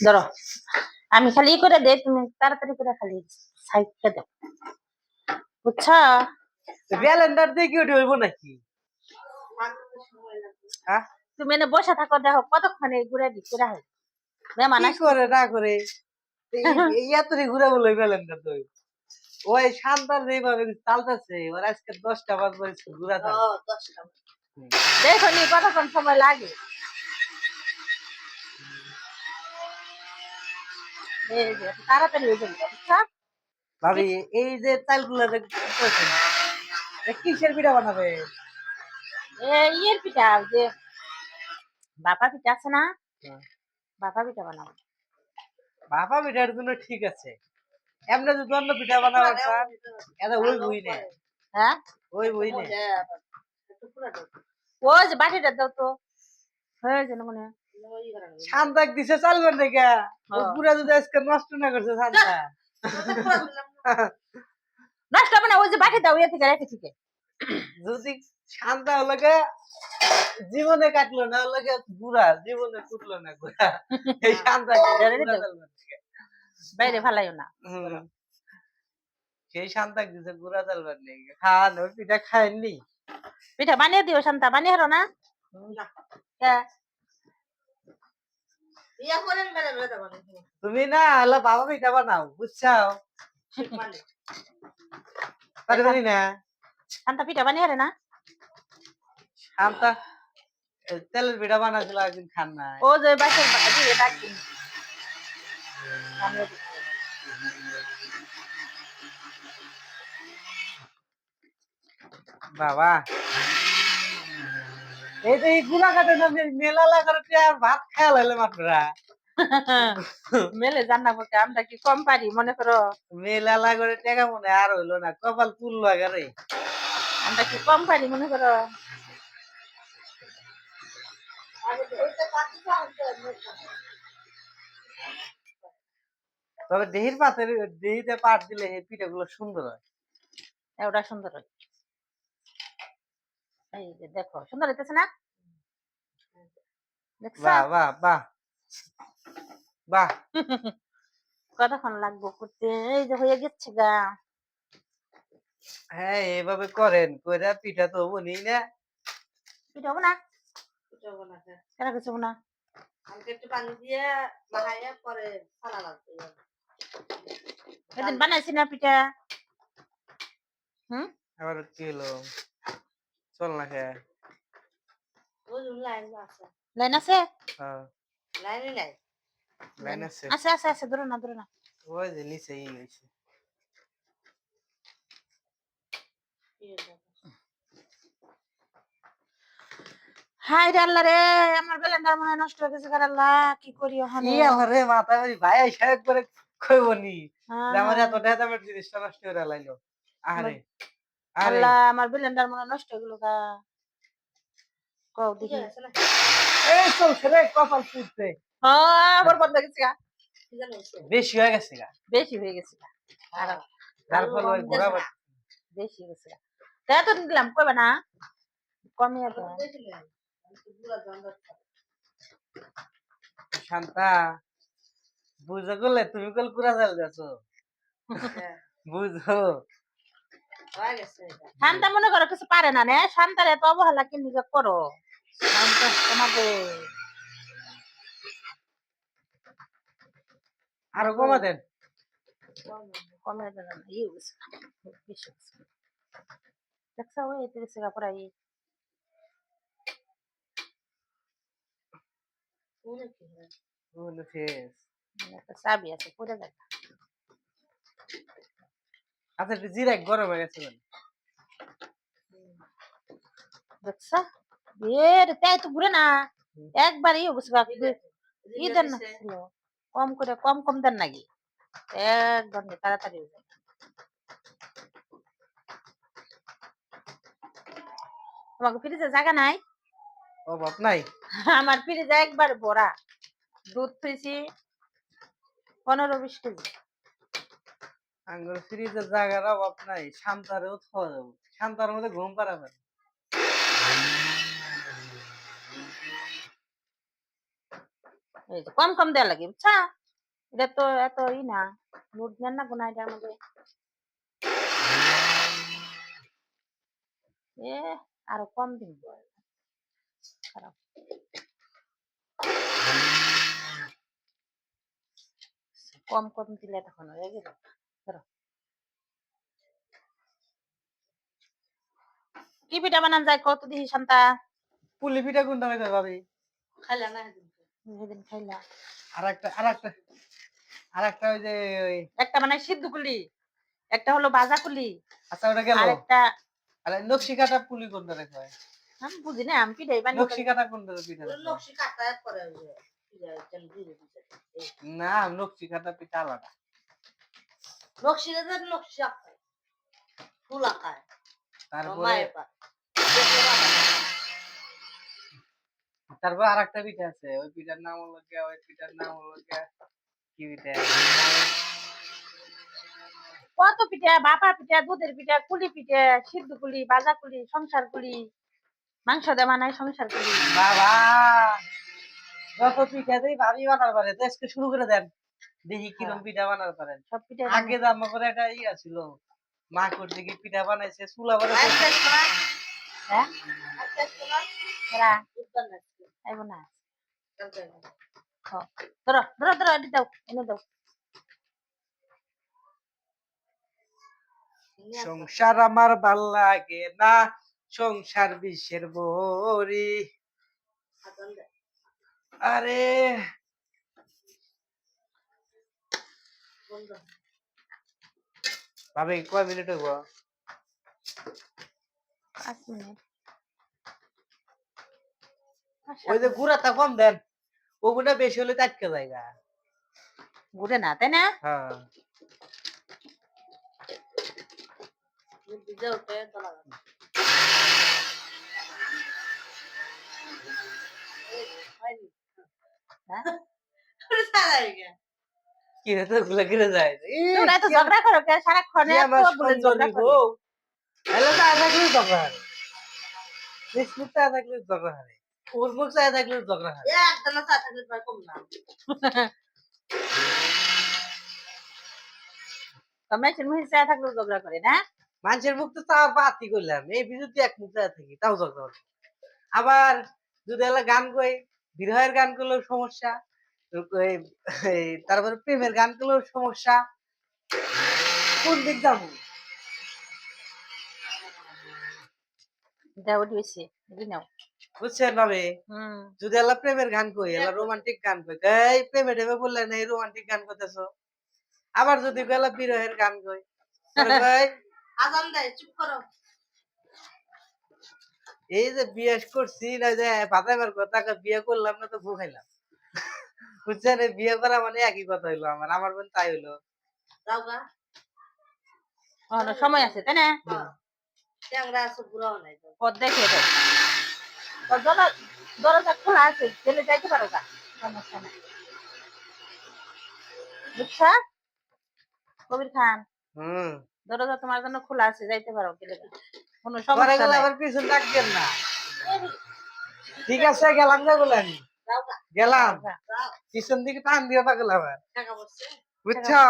ধরো আমি খালি করে দেই, তুমি তাড়াতাড়ি করে খালি সাইডটা দাও, বুঝছো? ব্যালেন্ডার দিয়ে কি ওটা হইব নাকি? হ্যাঁ, তুমি এনে বসে থাকো, দেখো কতক্ষণে ঘুরে ঘুরে হয় মেহমান কি করে আসতেছে। না করে এই এতরি ঘুরে বলে ব্যালেন্ডার তো ওই শান্তার যেভাবে চালতেছে ওর আজকে 10টা বাজবে ঘুরা চাল। দেখো নি কতক্ষণ সময় লাগে। এই যে তাড়াতাড়ি হয়ে যাবে, বুঝছো? ভাবি এই যে চালগুলো দেখতেছেন কিসের পিঠা বানাবে? ইয়ের পিঠা, যে বাপা পিঠা আছে না, বাপা পিঠা বানাবো। ভাপা পিঠার জন্য ঠিক আছে, এমনি যদি অন্য পিঠা বানাবার চান এটা ওই বই না, হ্যাঁ, ওই বই না। ওই যে বাটিটা দাও তো, হয়ে যাবে মনে হয়। শান্তাক দিছে চালবেন রেখা ও পুরা যদি আজকে নষ্ট না করছে শান্তা। নষ্ট হবে না, ওই যে বাটি দাও, ইয়ে থেকে রেখে থেকে। যদি শান্তা হলকে জীবনে কাটলো না হলকে বুড়া জীবনে কুটলো না গুড়া এই শান্তা বাইরে ভালাইও না। সেই শান্তাক দিছে গুড়া চালবার নেই খান ওই পিঠা খায়নি। পিঠা বানিয়ে দিও, শান্তা বানিয়ে হারো না। তুমি না হলো বাবা পিঠা বানাও বুঝছাও পারবেনি না। শান্তা পিঠা বানিয়ে হারে না। শান্তা তেলের পিঠা বানাছিল একদিন খান না। ও যে বাসের দিয়ে ডাকি বাবা এই যে গুড়া কাটে না মেলা লাগার ভাত খেয়াল হলে মাত্রা মেলে জানা বলতে আমরা কি কম পারি মনে করো? মেলা লাগরে টেকা মনে আর হইলো না কপাল তুললো আগারে, আমরা কি কম পারি মনে করো? তবে দেহির পাতের দেহিতে পাট দিলে এই পিঠাগুলো সুন্দর হয়। ওটা সুন্দর হয়, এই যে দেখো সুন্দর হইতেছে না? দেখছো? বাহ বাহ বাহ বাহ। কতক্ষণ লাগবো করতে? এই যে হয়ে গেছে গা। হ্যাঁ এভাবে করেন কইরা পিঠা তো বনি না। পিঠা হবো না, কেন কিছু হবো না? একটু পানি দিয়ে মাখাইয়া পরে ছানা লাগবে। এদিন বানাইছি না পিঠা। আবার কি হলো চল না খেয়ে লাইন আছে, হ্যাঁ লাইন আছে আছে আছে আছে, ধরো না ধরো না। ওই যে নিচে ই হয়েছে। হাই রে আল্লাহ রে, আমার ব্যালেন্ডার মনে হয় নষ্ট হয়ে গেছে। আল্লাহ কি করি ওখানে? কি আমার রে মাথা ভাই ভাই সাহেব করে কইবনি যে আমার এত টাকা দামের জিনিসটা নষ্ট করে লাইলো। আরে আরে আল্লাহ, আমার ব্যালেন্ডার মনে হয় নষ্ট হয়ে গেল গা। কও দেখি। এই চলছে রে কপাল ফুটছে। আবার বন্ধ হয়ে গেছে গা। বেশি হয়ে গেছে গা, বেশি হয়ে গেছে গা। আর যার ফলে ওই ঘোরা বেশি হয়ে গেছে গা। তা তো দিলাম কইবা না, কমিয়ে দাও। শান্তা বুঝো করলে তুমি কল পুরা চাল যাচ্ছো বুঝো। শান্তা মনে করো কিছু পারে না নে, শান্তার এত অবহেলা কি নিজে করো? শান্তা তোমাকে আরো কমা দেন। কমে দেন না, ইউজ বেশি দেখছো ওই 30 টাকা পড়াই। একটা চাবি আছে পড়ে যায়। আচ্ছা একটু জিরা গরম হয়ে গেছে দেখছো এর তাই তো ঘুরে না একবার ইয়ে বুঝবা ই দেন না ছিল, কম করে কম কম দেন নাকি একদম তাড়াতাড়ি হয়ে যায়। তোমাকে ফ্রিজে জায়গা নাই? অভাব নাই আমার ফ্রিজে একবার ভরা, দুধ থইছি 15-20 কেজি। আঙ্গুর ফ্রিজের জায়গার অভাব নাই, শান্তারেও খাওয়া যাবো, শান্তার মধ্যে ঘুম পাড়াবে। এই যে কম কম দেওয়া লাগে বুঝছা, এটা তো এত না লুট নেন না গুনা এটার মধ্যে। এ আরো কম দিন খারাপ। কম কম দিলে তখন হয়ে গেল। ধরো কি পিঠা বানান যায় কত দিহি শান্তা? পুলি পিঠা কোনটা হইতে ভাবি? খাইলা না সেদিন খাইলা। আর একটা ওই যে ওই একটা মানে সিদ্ধ কুলি, একটা হলো ভাজা কুলি, আচ্ছা ওটা গেল। আর একটা আরে নকশি কাটা পুলি কোনটা রে কয়? আমি বুঝি না, আমি পিঠাই বানিয়ে নকশি কাটা কোনটা পিঠা রে কয়? নকশি কাটা পরে না নকশি কাটা পিঠা আলাদা। নকশি কাটা নকশি আঁকায় ফুল আঁকায় তারপরে তারপর আরেকটা পিঠা আছে, ওই পিঠার নাম হলো কি পিঠা? কত পিঠা, বাপা পিঠা, দুধের পিঠা, কুলি পিঠা, সিদ্ধ কুলি, ভাজা কুলি, সংসার কুলি, মাংস দিয়ে বানায় সংসার কুলি। বাবা যত পিঠা দেই ভাবি বানার পারে, তো আজকে শুরু করে দেন দেখি কিরম পিঠা বানার পারেন। সব পিঠা আগে তো আমার করে একটা ইয়া ছিল, মা করতে কি পিঠা বানাইছে চুলা করে। হ্যাঁ আইবো না। ধরো ধরো ধরো এটি দাও, এনে দাও। সংসার আমার ভাল লাগে না, সংসার বিষের বড়ি। আরে ভাবি কয় মিনিট হইব? 5 মিনিট। ওই যে গুড়াটা কম দেন, ওগুলা বেশি হলে টাটকা জায়গা। ঘুরে না তাই না? হ্যাঁ কি রে তো গুলা গিরে যায়। তোমরা এত ঝগড়া করো কে সারাক্ষণ? এত বলে ঝগড়া করো। হ্যালো তা থাকলে ঝগড়া হয়, বিস্কুট চা থাকলে ঝগড়া হয়, উর্মুক চা থাকলে ঝগড়া হয়। একদম চা থাকলে তোমার কম না। কমেছেন মহিষ চা থাকলেও ঝগড়া করে না? মানুষের মুখ তো চা বাতি করলাম, এই বিরুদ্ধে এক মুখ চা থাকি তাও ঝগড়া হয়। আবার যদি এলা গান কই, বিরহের গান করলেও সমস্যা, তারপরে প্রেমের গান করলেও সমস্যা। কোন দিক যাবো? দাও দিয়েছে নাও। বুঝছেন ভাবে? হুম যদি এলা প্রেমের গান কই, এলা রোমান্টিক গান কই, এই প্রেমে টেমে বললে না এই রোমান্টিক গান করতেছো। আবার যদি এলা বিরহের গান কই, কই আজান দেয় চুপ করো। এই যে বিয়ে করছি না, যে বাদাইবার কথা, বিয়ে করলাম না তো ভু খাইলাম। বুঝছেন, এই বিয়ে করা মানে একই কথা হইলো আমার, আমার বোন তাই হইলো। সময় আছে তাই না? পথ দেখে দাও। দরজা খোলা আছে, গেলে যাইতে পারো গা, সমস্যা নাই। বুঝছা কবির খান? দরজা তোমার জন্য খোলা আছে, যাইতে পারো গেলে গা, কোনো সমস্যা নাই। আবার পিছন ডাকবেন না। ঠিক আছে গেলাম না বলে আমি গেলাম, পিছন দিকে টান দিও না গেলে আবার, বুঝছো?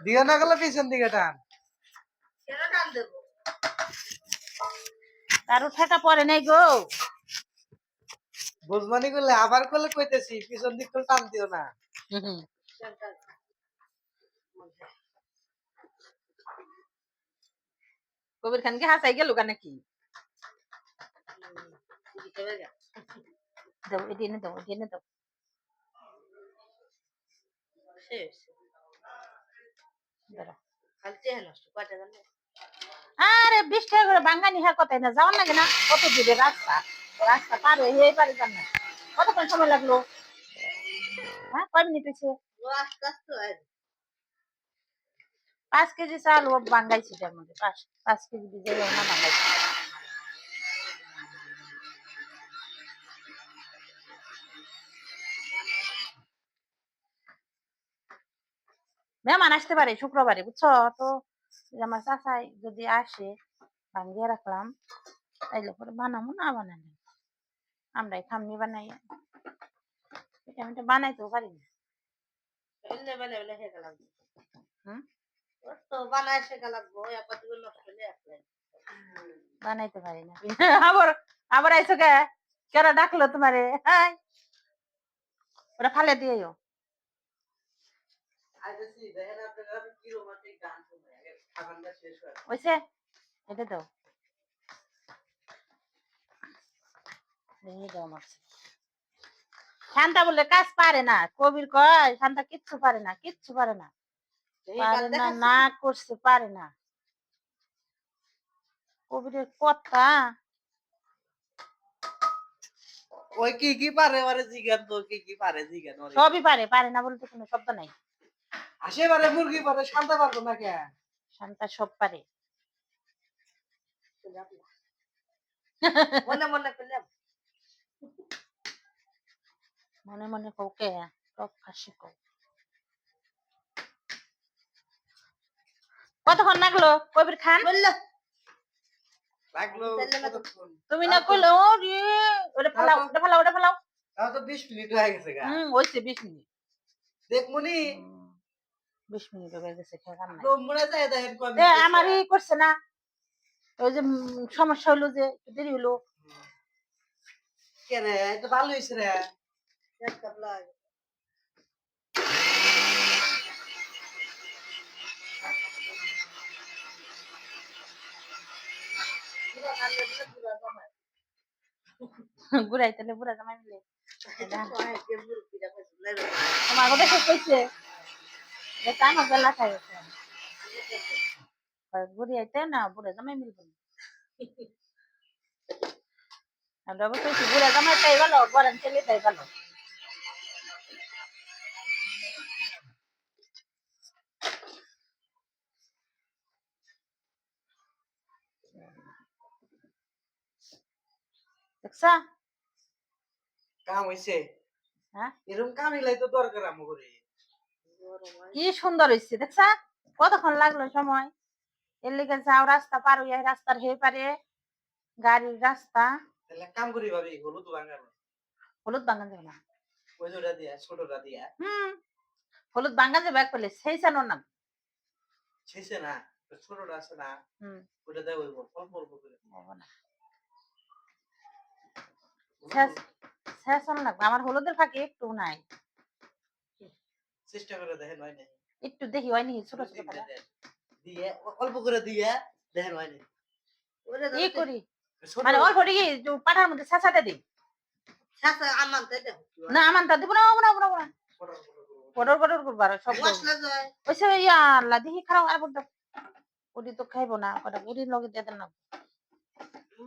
দিও না গেলে পিছন দিকে টান। কারো ঠেকা পড়ে নাই গো। বুঝবানি করলে আবার করলে কইতেছি পিছন দিক করে টান দিও না। কবির খান কি হাসাই গেল নাকি? দাও এটি এনে দাও, এটি এনে দাও। আরে 20 টাকা করে বাঙ্গানি হ্যাঁ কথাই না, যাওয়ার লাগে না? কত দূরে রাস্তা, রাস্তা পার হয়ে পারে যান না। কতক্ষণ সময় লাগলো? হ্যাঁ কয় মিনিট হয়েছে? 5 কেজি চাল ও বাঙ্গাইছি তার মধ্যে, 5 কেজি ভিজে না বাঙ্গাইছি। মেহমান আসতে পারে শুক্রবারে বুঝছো তো, আমার চাচাই যদি আসে ভাঙ্গিয়ে রাখলাম, তাইলে পরে বানাবো, না বানানি আমরাই খামনি বানাই। আমি এটা বানাইতেও পারি না। এলে বেলে বেলে হয়ে গেলাম হুম? ওর তো বানায় শেখা লাগবো একবার তুমি নষ্ট হলে আসলে বানাইতে পারি না। আবার আবার আইসো কে? কেরা ডাকলো তোমারে? হাই, ওটা ফালে দিও। আইতেছি দেখেন আপনারা আমি কি রোমান্টিক গান শুনে আগে খাবারটা শেষ হয় ওইছে? এটা দাও। এই দাও মারছে। শান্তা বলে কাজ পারে না। কবির কয় শান্তা কিচ্ছু পারে না, কিচ্ছু পারে না। পারে না, না করছে পারে না। কবিরের কথা ওই কি পারে ওরে জিজ্ঞান তো কি পারে জিজ্ঞান ওরে সবই পারে, পারে না বলতে কোনো শব্দ নাই। আসে পারে মুরগি পারে শান্তা পারবো না কে শান্তা সব পারে। মনে মনে পেলাম মনে মনে কৌকে প্রকাশে কৌ। কতক্ষণ লাগলো কবির খান? বললো লাগলো তাহলে না তো কতক্ষণ? তুমি না কইলো রে ওটা ফালাও, ওটা ফালাও, ওটা ফালাও। তাও তো 20 মিনিট হয়ে গেছে গা হইছে 20 মিনিট। দেখমুনি 20 মিনিট হয়ে গেছে খেয়ে খান নাই। রুমুনে যায় দেখেন কবে আমারই করছে না। ওই যে সমস্যা হলো যে একটু দেরি হলো। কে রে এটা ভালো হইছে রে এক কাপলা ঘুরাইতে বুড়া জামাই মিলে এটা কয় কে মুরগিটা কইছিল তোমার কথা শেষ হয়েছে। এটা আমার বেলা খাই গেছে। ঘুরিয়াইতে না বুড়া জামাই মিলবে না। আমরা বলছি বুড়া জামাই তাই ভালো, গরম ছেলে তাই ভালো। দেখছা? কাম হইছে হ্যাঁ এরকম কাম হইলাই তো দরকার আমু করে কি সুন্দর হয়েছে দেখছা? কতক্ষণ লাগলো সময়? এর লেগে যাও রাস্তা পার হইয়া রাস্তার হে পারে গাড়ির রাস্তা। তাহলে কাম করি ভাবি হলুদ বাঙাল হলুদ বাঙ্গান যাবে না। ওই জোড়া দিয়া ছোটটা দিয়া হলুদ বাঙ্গান যাবে এক পেলে সেই চানোর নাম। শেষে না ছোটটা আছে না ওটা দেয় বলবো অল্প অল্প করে না শেষ লাগবে। আমার হলুদের ফাঁকে একটু নাই। চেষ্টা করে দেখেন হয় নাই একটু দেখি হয়নি ছোট ছোট দুই তিনটা পাতা দেন। দিয়ে অল্প করে দিয়ে দেখেন হয় নাই ওরে ই করি ছোট মানে অল্প দিকে পাঠার মধ্যে ছাঁচাতে দিই। শাসা আমান তাই দাও না আমানটা দিব না না না না পটর পটর করবার সব মশলা যায় ওইসে ইয়া আল্লাহ দেখি খারাপ আর বলতো ওটি তো খাইবো না কটা ওটির লগে দিয়ে দেন না।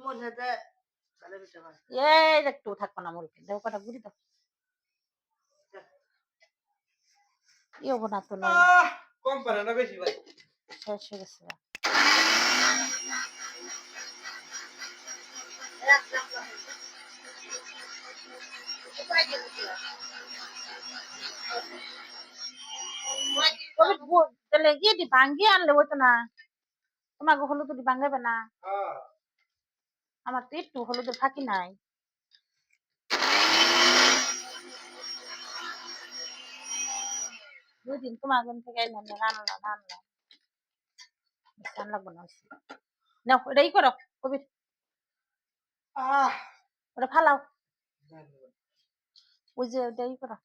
মনে যায় তাহলে বিটা হয় এই একটু থাকবো না মুরগি দেও কটা গুড়ি দাও। ই হবো না তো নয় কম পারে না বেশি ভাই শেষ হয়ে গেছে। এক কাপলা উপায় কি তাহলে গিয়ে দি ভাঙ্গি আনলে হইতো না। তোমাকে হলুদ দি ভাঙ্গাবে না। হ্যাঁ আমার তো একটু হলুদের ফাঁকি নাই। দুই দিন তোমার ঘর থেকে এলাম রান্না লাগবো না। নাও এটাই করো কবির ওটা ফালাও। ওই যে ওটাই করো।